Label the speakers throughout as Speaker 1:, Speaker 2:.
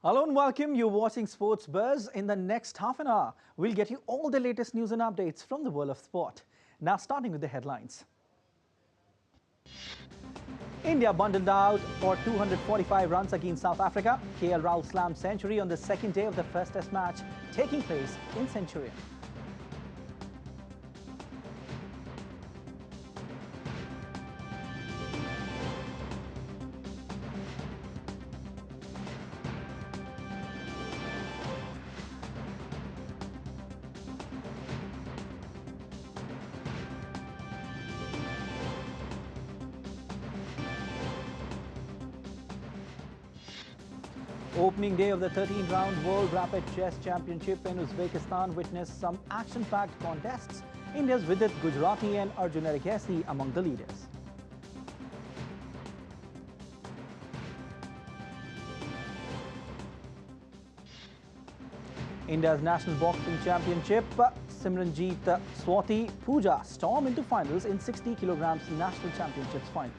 Speaker 1: Hello and welcome. You're watching Sports Buzz. In the next half an hour, we'll get you all the latest news and updates from the world of sport. Now, starting with the headlines. India bundled out for 245 runs against South Africa. KL Rahul slammed century on the second day of the first Test match taking place in Centurion. Opening day of the 13th-round World Rapid Chess Championship in Uzbekistan witnessed some action-packed contests. India's Vidit and Arjun among the leaders. India's National Boxing Championship, Simranjeet, Saweety, Pooja storm into finals in 60 kilograms National Championships final.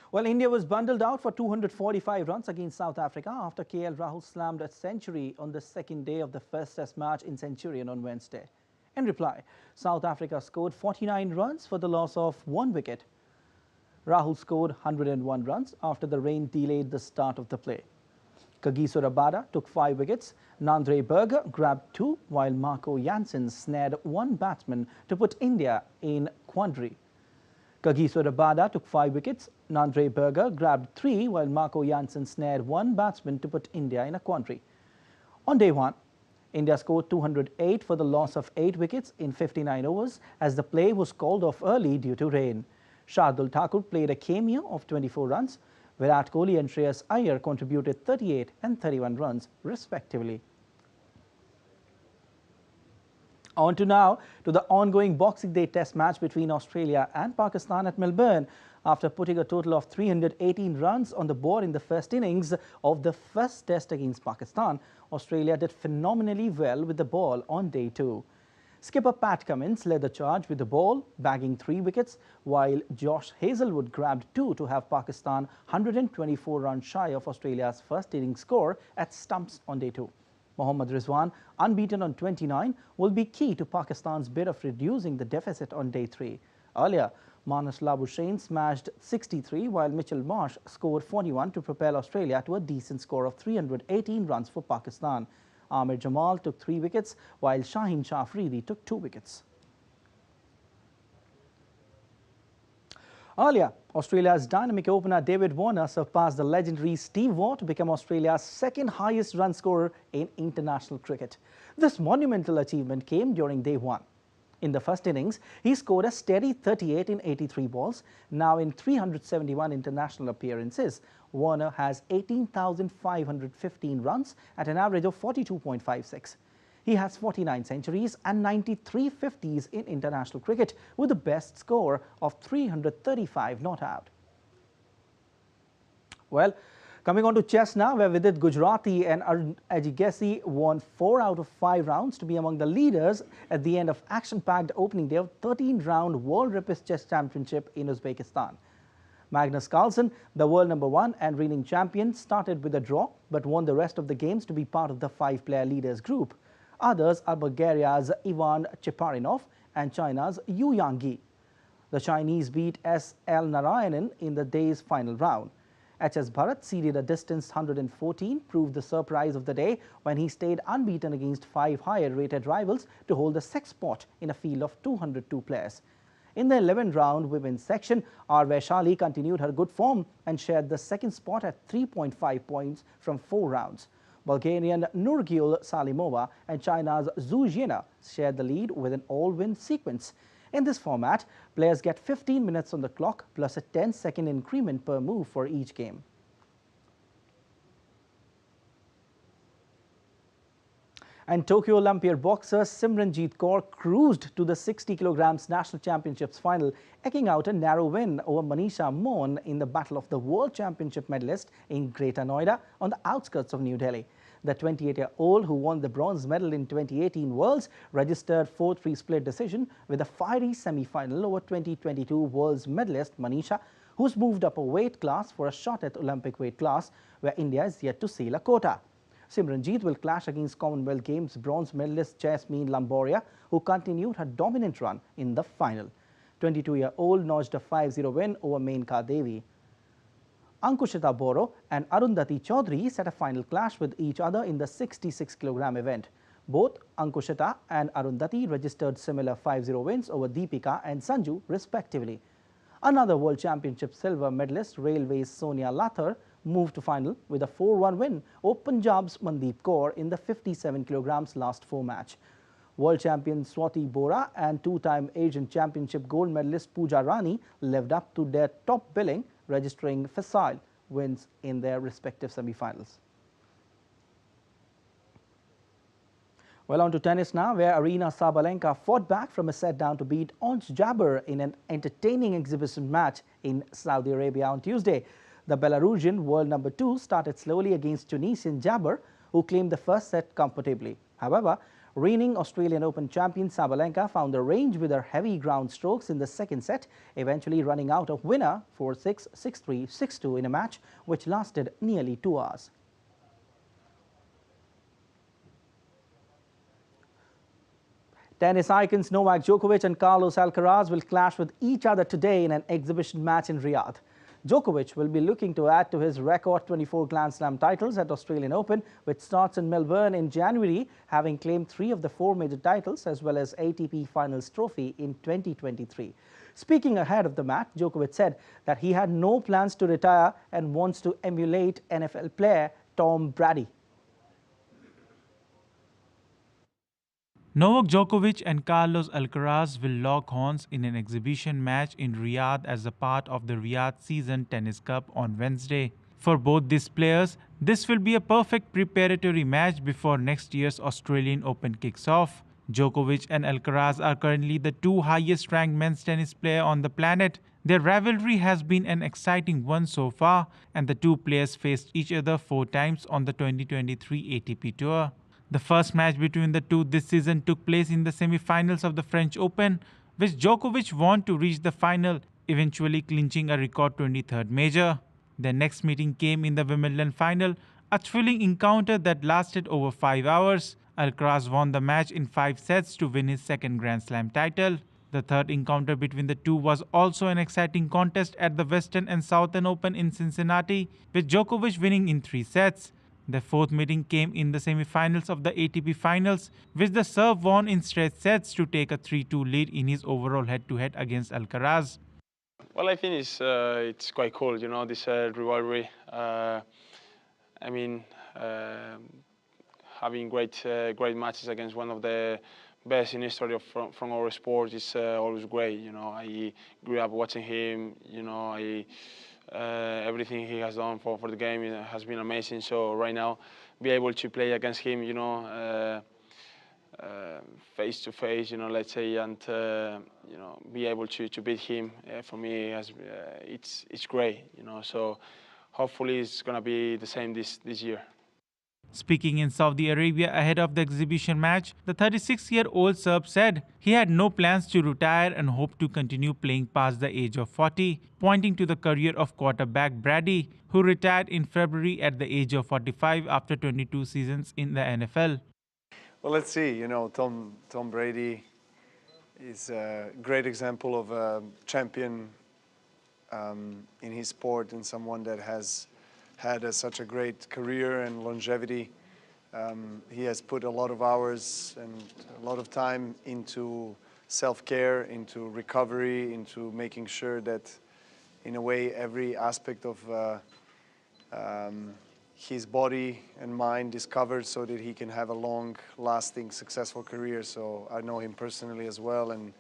Speaker 1: Well, India was bundled out for 245 runs against South Africa after KL Rahul slammed a century on the second day of the first Test match in Centurion on Wednesday. In reply, South Africa scored 49 runs for the loss of 1 wicket. Rahul scored 101 runs after the rain delayed the start of the play. Kagiso Rabada took 5 wickets. Nandre Berger grabbed 2, while Marco Jansen snared 1 batsman to put India in quandary. Kagiso Rabada took 5 wickets. Nandre Berger grabbed 3, while Marco Jansen snared 1 batsman to put India in a quandary. On day 1, India scored 208 for the loss of 8 wickets in 59 overs as the play was called off early due to rain. Shardul Thakur played a cameo of 24 runs. Virat Kohli and Shreyas Iyer contributed 38 and 31 runs respectively. On to now to the ongoing Boxing Day Test match between Australia and Pakistan at Melbourne. After putting a total of 318 runs on the board in the first innings of the first Test against Pakistan, Australia did phenomenally well with the ball on day 2. Skipper Pat Cummins led the charge with the ball, bagging 3 wickets, while Josh Hazlewood grabbed 2 to have Pakistan 124 runs shy of Australia's first innings score at stumps on day 2. Mohammad Rizwan, unbeaten on 29, will be key to Pakistan's bid of reducing the deficit on day 3. Earlier, Marnus Labuschagne smashed 63, while Mitchell Marsh scored 41 to propel Australia to a decent score of 318 runs for Pakistan. Amir Jamal took 3 wickets, while Shaheen Shah Afridi took 2 wickets. Earlier, Australia's dynamic opener David Warner surpassed the legendary Steve Waugh to become Australia's second highest run scorer in international cricket. This monumental achievement came during day 1. In the first innings, he scored a steady 38 in 83 balls. Now in 371 international appearances, Warner has 18,515 runs at an average of 42.56. He has 49 centuries and 93 50s in international cricket with the best score of 335 not out. Well, coming on to chess now, where Vidit Gujrati and Arjun won 4 out of 5 rounds to be among the leaders at the end of action-packed opening day of 13th-round World Rapid Chess Championship in Uzbekistan. Magnus Carlsen, the world #1 and reigning champion, started with a draw but won the rest of the games to be part of the 5-player leaders group. Others are Bulgaria's Ivan Cheparinov and China's Yu Yangyi. The Chinese beat S.L. Narayanan in the day's final round. H.S. Bharat seeded a distance 114, proved the surprise of the day when he stayed unbeaten against 5 higher-rated rivals to hold the 6th spot in a field of 202 players. In the 11th-round women's section, R. Vaishali continued her good form and shared the 2nd spot at 3.5 points from 4 rounds. Bulgarian Nurgul Salimova and China's Zhu Jiena shared the lead with an all-win sequence. In this format, players get 15 minutes on the clock plus a 10-second increment per move for each game. And Tokyo Olympiad boxer Simranjeet Kaur cruised to the 60 kilograms national championships final, eking out a narrow win over Manisha Mohan in the battle of the world championship medalist in Greater Noida on the outskirts of New Delhi. The 28-year-old, who won the bronze medal in 2018 Worlds, registered 4-3 split decision with a fiery semi-final over 2022 Worlds medalist Manisha, who's moved up a weight class for a shot at Olympic weight class, where India is yet to seal a quota. Simranjeet will clash against Commonwealth Games bronze medalist Jasmine Lamboria, who continued her dominant run in the final. 22-year-old notched a 5-0 win over Menka Devi. Ankushita Boro and Arundhati Chaudhary set a final clash with each other in the 66-kilogram event. Both Ankushita and Arundhati registered similar 5-0 wins over Deepika and Sanju, respectively. Another World Championship silver medalist, Railways Sonia Lathar, moved to final with a 4-1 win over Punjab's Mandeep Kaur in the 57 kilograms last 4 match. World champion Saweety Bora and two-time Asian Championship gold medalist Pooja Rani lived up to their top billing, registering facile wins in their respective semi-finals. Well, on to tennis now, where Aryna Sabalenka fought back from a set down to beat Ons Jabeur in an entertaining exhibition match in Saudi Arabia on Tuesday. The Belarusian, world number 2, started slowly against Tunisian Jabeur, who claimed the first set comfortably. However, reigning Australian Open champion Sabalenka found the range with her heavy ground strokes in the second set, eventually running out of winner 4-6, 6-3, 6-2 in a match which lasted nearly 2 hours. Tennis icons Novak Djokovic and Carlos Alcaraz will clash with each other today in an exhibition match in Riyadh. Djokovic will be looking to add to his record 24 Grand Slam titles at Australian Open, which starts in Melbourne in January, having claimed 3 of the 4 major titles as well as ATP Finals trophy in 2023. Speaking ahead of the match, Djokovic said that he had no plans to retire and wants to emulate NFL player Tom Brady.
Speaker 2: Novak Djokovic and Carlos Alcaraz will lock horns in an exhibition match in Riyadh as a part of the Riyadh Season Tennis Cup on Wednesday. For both these players, this will be a perfect preparatory match before next year's Australian Open kicks off. Djokovic and Alcaraz are currently the 2 highest-ranked men's tennis players on the planet. Their rivalry has been an exciting one so far, and the 2 players faced each other 4 times on the 2023 ATP Tour. The first match between the two this season took place in the semi-finals of the French Open, which Djokovic won to reach the final, eventually clinching a record 23rd major. Their next meeting came in the Wimbledon final, a thrilling encounter that lasted over 5 hours. Alcaraz won the match in 5 sets to win his second Grand Slam title. The third encounter between the two was also an exciting contest at the Western and Southern Open in Cincinnati, with Djokovic winning in 3 sets. The fourth meeting came in the semi-finals of the ATP Finals, which the Serb won in straight sets to take a 3-2 lead in his overall head-to-head against Alcaraz.
Speaker 3: Well, I think it's quite cool, you know, this rivalry. I mean, having great matches against one of the best in history from our sport is always great. You know, I grew up watching him. You know, everything he has done for the game has been amazing. So right now, be able to play against him, you know, face to face, you know, let's say, and you know, be able to beat him, for me, it's great, you know. So hopefully it's gonna be the same this year.
Speaker 2: Speaking in Saudi Arabia ahead of the exhibition match, the 36-year-old Serb said he had no plans to retire and hoped to continue playing past the age of 40, pointing to the career of quarterback Brady, who retired in February at the age of 45 after 22 seasons in the NFL.
Speaker 4: Well, let's see. You know, Tom Brady is a great example of a champion in his sport and someone that has had such a great career and longevity. He has put a lot of hours and a lot of time into self-care, into recovery, into making sure that, in a way, every aspect of his body and mind is covered so that he can have a long-lasting, successful career. So I know him personally as well, and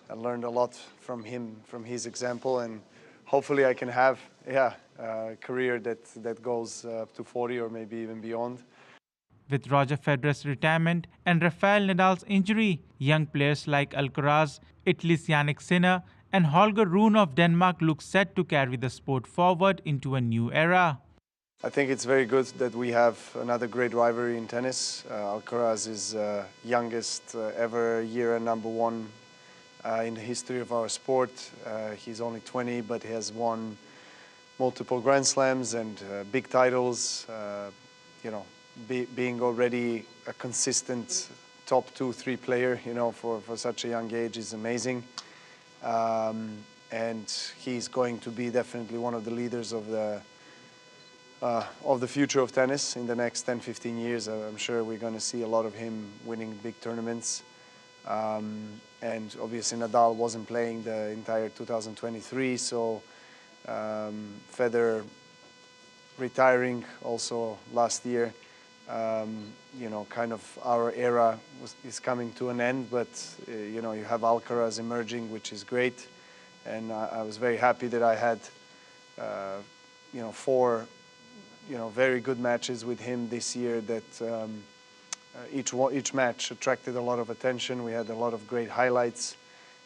Speaker 4: I learned a lot from him, from his example, and hopefully I can have, a career that goes up to 40 or maybe even beyond.
Speaker 2: With Roger Federer's retirement and Rafael Nadal's injury, young players like Alcaraz, Italy's Yannick Sinner, and Holger Rune of Denmark look set to carry the sport forward into a new era.
Speaker 4: I think it's very good that we have another great rivalry in tennis. Alcaraz is youngest ever year number one in the history of our sport. He's only 20, but he has won multiple Grand Slams and big titles. You know, being already a consistent top 2-3 player, you know, for such a young age is amazing. And he's going to be definitely one of the leaders of the future of tennis in the next 10-15 years. I'm sure we're going to see a lot of him winning big tournaments. And obviously Nadal wasn't playing the entire 2023, so Federer retiring also last year, you know, kind of our era is coming to an end, but you know, you have Alcaraz emerging, which is great. And I was very happy that I had, you know, 4 very good matches with him this year that each match attracted a lot of attention. We had a lot of great highlights,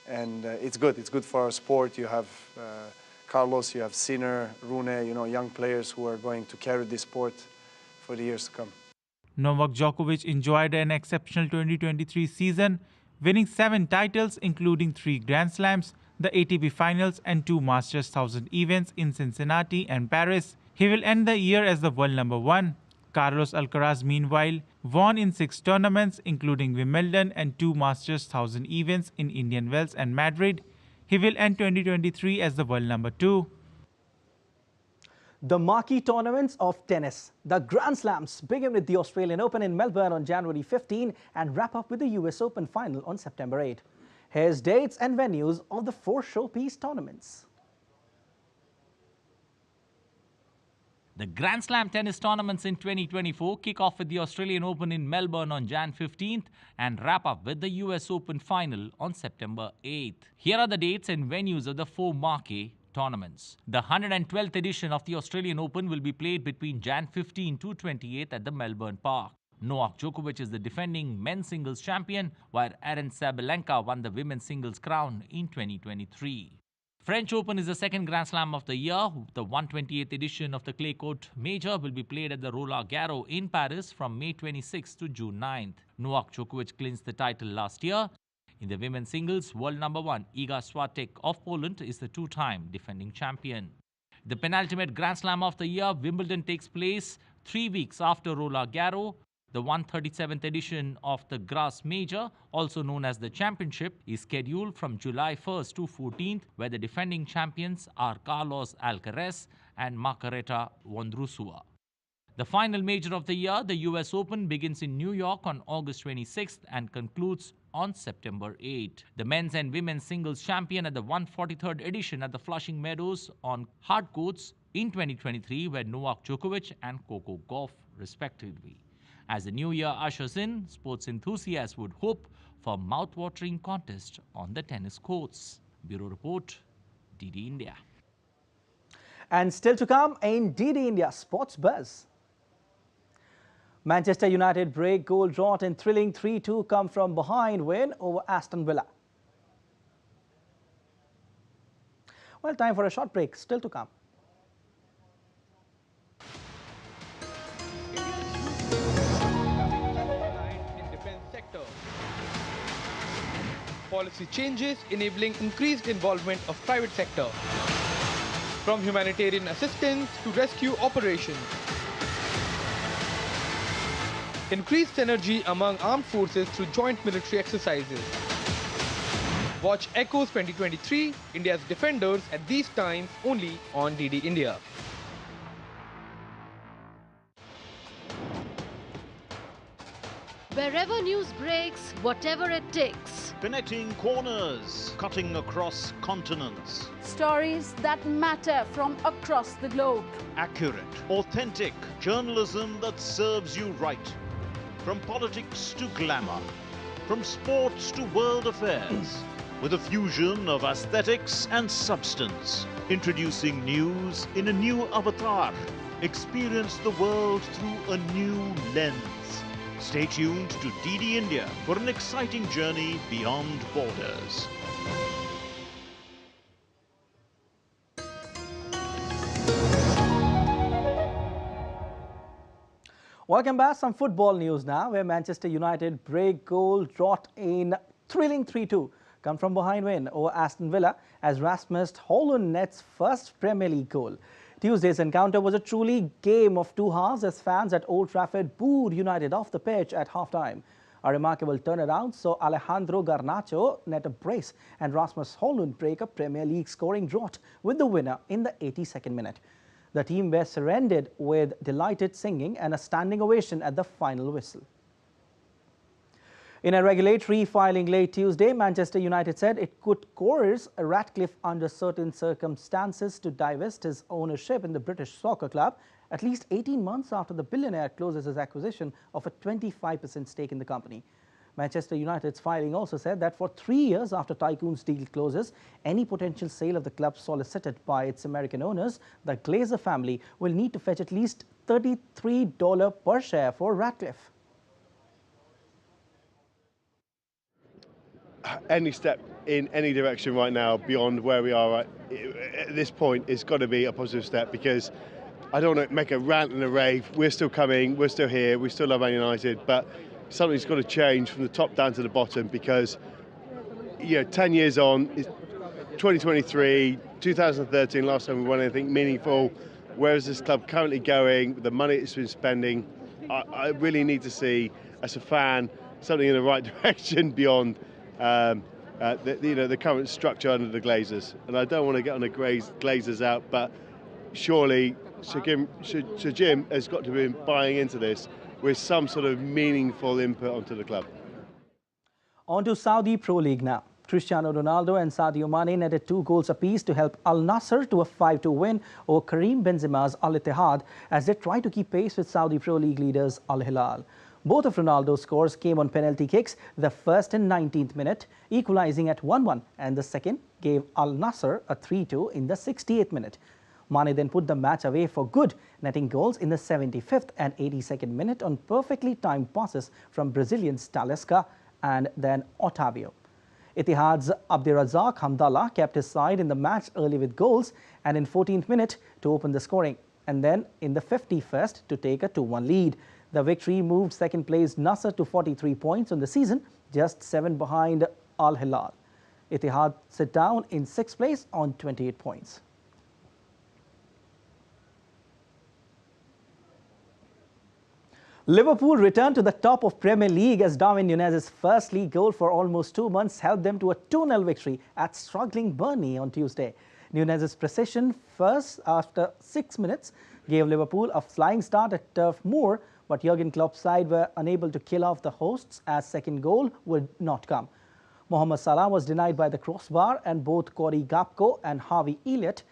Speaker 4: and it's good. It's good for our sport. You have Carlos, you have Sinner, Rune, you know, young players who are going to carry this sport for the years to come.
Speaker 2: Novak Djokovic enjoyed an exceptional 2023 season, winning 7 titles including 3 Grand Slams, the ATP Finals and 2 Masters 1000 events in Cincinnati and Paris. He will end the year as the world number 1. Carlos Alcaraz, meanwhile, won in 6 tournaments, including Wimbledon and 2 Masters 1000 events in Indian Wells and Madrid. He will end 2023 as the world number 2.
Speaker 1: The marquee tournaments of tennis. The Grand Slams begin with the Australian Open in Melbourne on January 15 and wrap up with the US Open final on September 8. Here's dates and venues of the 4 showpiece tournaments.
Speaker 5: The Grand Slam tennis tournaments in 2024 kick off with the Australian Open in Melbourne on Jan 15th and wrap up with the US Open final on September 8th. Here are the dates and venues of the 4 marquee tournaments. The 112th edition of the Australian Open will be played between Jan 15 to 28th at the Melbourne Park. Novak Djokovic is the defending men's singles champion, while Aryna Sabalenka won the women's singles crown in 2023. French Open is the second Grand Slam of the year. The 128th edition of the clay court major will be played at the Roland Garros in Paris from May 26 to June 9th. Novak Djokovic clinched the title last year. In the women's singles, world number 1 Iga Swiatek of Poland is the 2-time defending champion. The penultimate Grand Slam of the year, Wimbledon, takes place 3 weeks after Roland Garros. The 137th edition of the Grass Major, also known as the Championship, is scheduled from July 1st to 14th, where the defending champions are Carlos Alcaraz and Margareta Vondrousova. The final major of the year, the US Open, begins in New York on August 26th and concludes on September 8th. The men's and women's singles champion at the 143rd edition at the Flushing Meadows on hard courts in 2023 were Novak Djokovic and Coco Gauff, respectively. As the new year ushers in, sports enthusiasts would hope for mouth-watering contest on the tennis courts. Bureau Report, DD India.
Speaker 1: And still to come in DD India Sports Buzz. Manchester United break goal drought in thrilling 3-2 come from behind win over Aston Villa. Well, time for a short break. Still to come.
Speaker 6: Policy changes enabling increased involvement of private sector, from humanitarian assistance to rescue operations. Increased synergy among armed forces through joint military exercises. Watch Echoes 2023, India's defenders at these times only on DD India.
Speaker 7: Wherever news breaks, whatever it takes.
Speaker 8: Connecting corners, cutting across continents.
Speaker 7: Stories that matter from across the globe.
Speaker 8: Accurate, authentic journalism that serves you right. From politics to glamour, from sports to world affairs, with a fusion of aesthetics and substance. Introducing news in a new avatar. Experience the world through a new lens. Stay tuned to DD India for an exciting journey beyond borders.
Speaker 1: Welcome back. Some football news now, where Manchester United break goal drought in thrilling 3-2 come from behind win over Aston Villa as Rasmus Højlund nets first Premier League goal. Tuesday's encounter was a truly game of two halves as fans at Old Trafford booed United off the pitch at half-time. A remarkable turnaround saw Alejandro Garnacho net a brace and Rasmus Højlund break a Premier League scoring drought with the winner in the 82nd minute. The team were surrendered with delighted singing and a standing ovation at the final whistle. In a regulatory filing late Tuesday, Manchester United said it could coerce Ratcliffe under certain circumstances to divest his ownership in the British soccer club at least 18 months after the billionaire closes his acquisition of a 25% stake in the company. Manchester United's filing also said that for 3 years after Tycoon's deal closes, any potential sale of the club solicited by its American owners, the Glazer family, will need to fetch at least $33 per share for Ratcliffe.
Speaker 9: Any step in any direction right now beyond where we are at this point is got to be a positive step, because I don't want to make a rant and a rave. We're still coming, we're still here, we still love Man United, but something's got to change from the top down to the bottom, because 10 years on, 2023, 2013, last time we won anything meaningful. Where is this club currently going with the money it's been spending? I really need to see, as a fan, something in the right direction beyond the current structure under the Glazers. And I don't want to get on the Glazers out, but surely Sir Jim has got to be buying into this with some sort of meaningful input onto the club.
Speaker 1: On to Saudi Pro League now. Cristiano Ronaldo and Sadio Mane netted 2 goals apiece to help Al Nassr to a 5-2 win over Karim Benzema's Al Ittihad as they try to keep pace with Saudi Pro League leaders Al Hilal. Both of Ronaldo's scores came on penalty kicks, the first in 19th minute, equalizing at 1-1, and the second gave Al Nassr a 3-2 in the 68th minute. Mane then put the match away for good, netting goals in the 75th and 82nd minute on perfectly timed passes from Brazilians Talisca and then Otavio. Ittihad's Abdirazak Hamdallah kept his side in the match early with goals and in 14th minute to open the scoring, and then in the 51st to take a 2-1 lead. The victory moved second place Nasser to 43 points on the season, just 7 behind Al Hilal. Ittihad sit down in 6th place on 28 points. Liverpool returned to the top of Premier League as Darwin Nunez's first league goal for almost 2 months helped them to a 2-0 victory at struggling Burnley on Tuesday. Nunez's precision first after 6 minutes gave Liverpool a flying start at Turf Moor, but Jurgen Klopp's side were unable to kill off the hosts as second goal would not come. Mohamed Salah was denied by the crossbar, and both Cody Gakpo and Harvey Elliott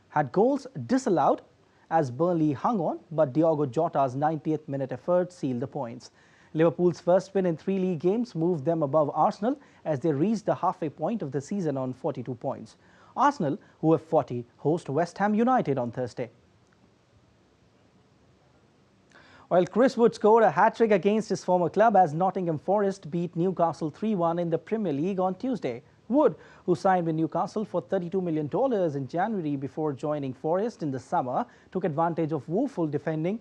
Speaker 1: had goals disallowed as Burnley hung on, but Diogo Jota's 90th minute effort sealed the points. Liverpool's first win in 3 league games moved them above Arsenal as they reached the halfway point of the season on 42 points. Arsenal, who have 40, host West Ham United on Thursday. While Chris Wood scored a hat-trick against his former club as Nottingham Forest beat Newcastle 3-1 in the Premier League on Tuesday. Wood, who signed with Newcastle for $32 million in January before joining Forest in the summer, took advantage of woeful defending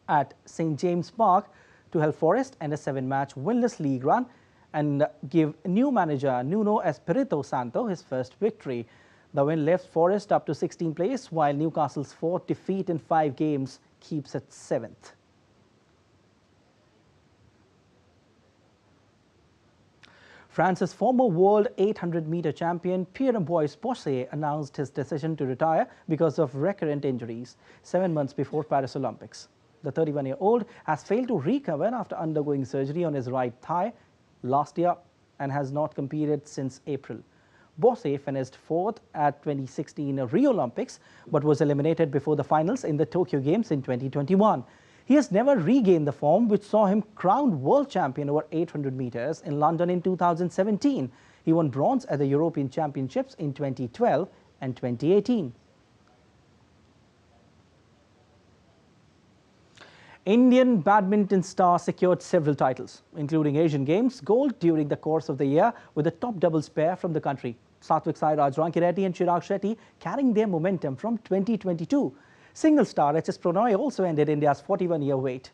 Speaker 1: at St James Park to help Forest end a 7-match winless league run and give new manager Nuno Espirito Santo his first victory. The win left Forest up to 16th place, while Newcastle's 4th defeat in 5 games keeps it 7th. France's former world 800-meter champion Pierre-Ambroise Bossé announced his decision to retire because of recurrent injuries 7 months before Paris Olympics. The 31-year-old has failed to recover after undergoing surgery on his right thigh last year and has not competed since April. Bossé finished 4th at 2016 Rio Olympics but was eliminated before the finals in the Tokyo Games in 2021. He has never regained the form which saw him crowned world champion over 800 meters in London in 2017. He won bronze at the European Championships in 2012 and 2018. Indian badminton star secured several titles, including Asian Games gold during the course of the year with the top doubles pair from the country. Saweety Rankireddy and Chirag Shetty carrying their momentum from 2022. Single star HS Prannoy also ended India's 41-year wait.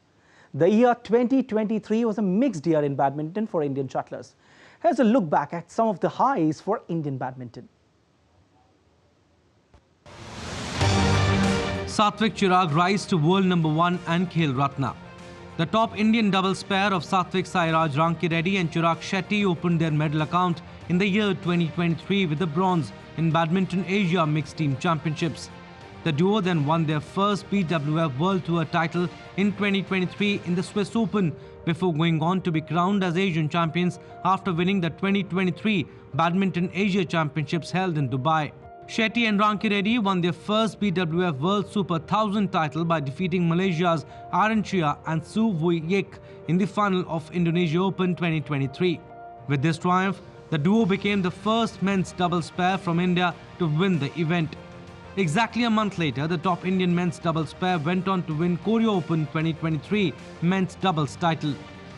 Speaker 1: The year 2023 was a mixed year in badminton for Indian shuttlers. Here's a look back at some of the highs for Indian badminton.
Speaker 10: Satvik Chirag rise to world number 1 and Khel Ratna. The top Indian doubles pair of Satvik Sairaj Rankireddy and Chirag Shetty opened their medal account in the year 2023 with the bronze in Badminton Asia Mixed Team Championships. The duo then won their first BWF World Tour title in 2023 in the Swiss Open before going on to be crowned as Asian champions after winning the 2023 Badminton Asia Championships held in Dubai. Shetty and Rankireddy won their first BWF World Super 1000 title by defeating Malaysia's Aranchia and Su Vui Yik in the final of Indonesia Open 2023. With this triumph, the duo became the first men's doubles pair from India to win the event. Exactly a month later, the top Indian men's doubles pair went on to win Korea Open 2023 men's doubles title.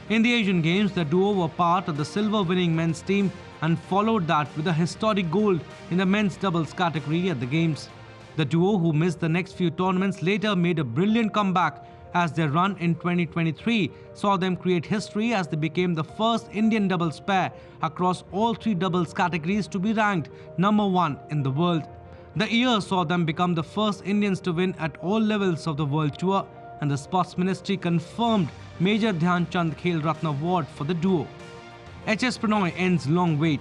Speaker 10: In the Asian Games, the duo were part of the silver-winning men's team and followed that with a historic gold in the men's doubles category at the Games. The duo, who missed the next few tournaments, later made a brilliant comeback as their run in 2023 saw them create history as they became the first Indian doubles pair across all 3 doubles categories to be ranked number 1 in the world. The year saw them become the first Indians to win at all levels of the World Tour, and the Sports Ministry confirmed Major Dhyan Chand Khel Ratna Award for the duo. HS Prannoy ends long wait.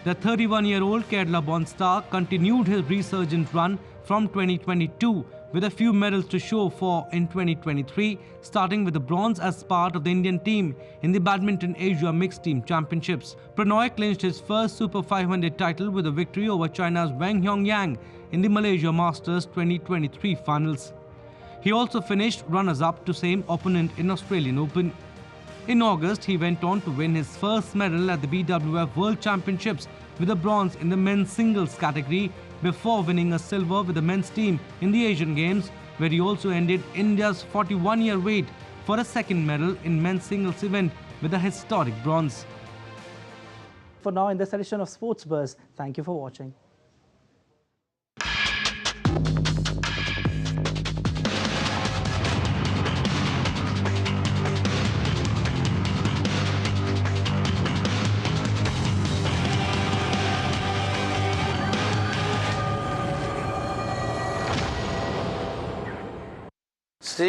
Speaker 10: The 31-year-old Kerala-born star continued his resurgent run from 2022 with a few medals to show for in 2023, starting with the bronze as part of the Indian team in the Badminton Asia Mixed Team Championships. Prannoy clinched his first Super 500 title with a victory over China's Wang Hongyang in the Malaysia Masters 2023 finals. He also finished runners-up to same opponent in Australian Open. In August, he went on to win his first medal at the BWF World Championships with a bronze in the men's singles category before winning a silver with the men's team in the Asian Games, where he also ended India's 41-year wait for a second medal in men's singles event with a historic bronze.
Speaker 1: For now, in this edition of Sports Buzz, thank you for watching.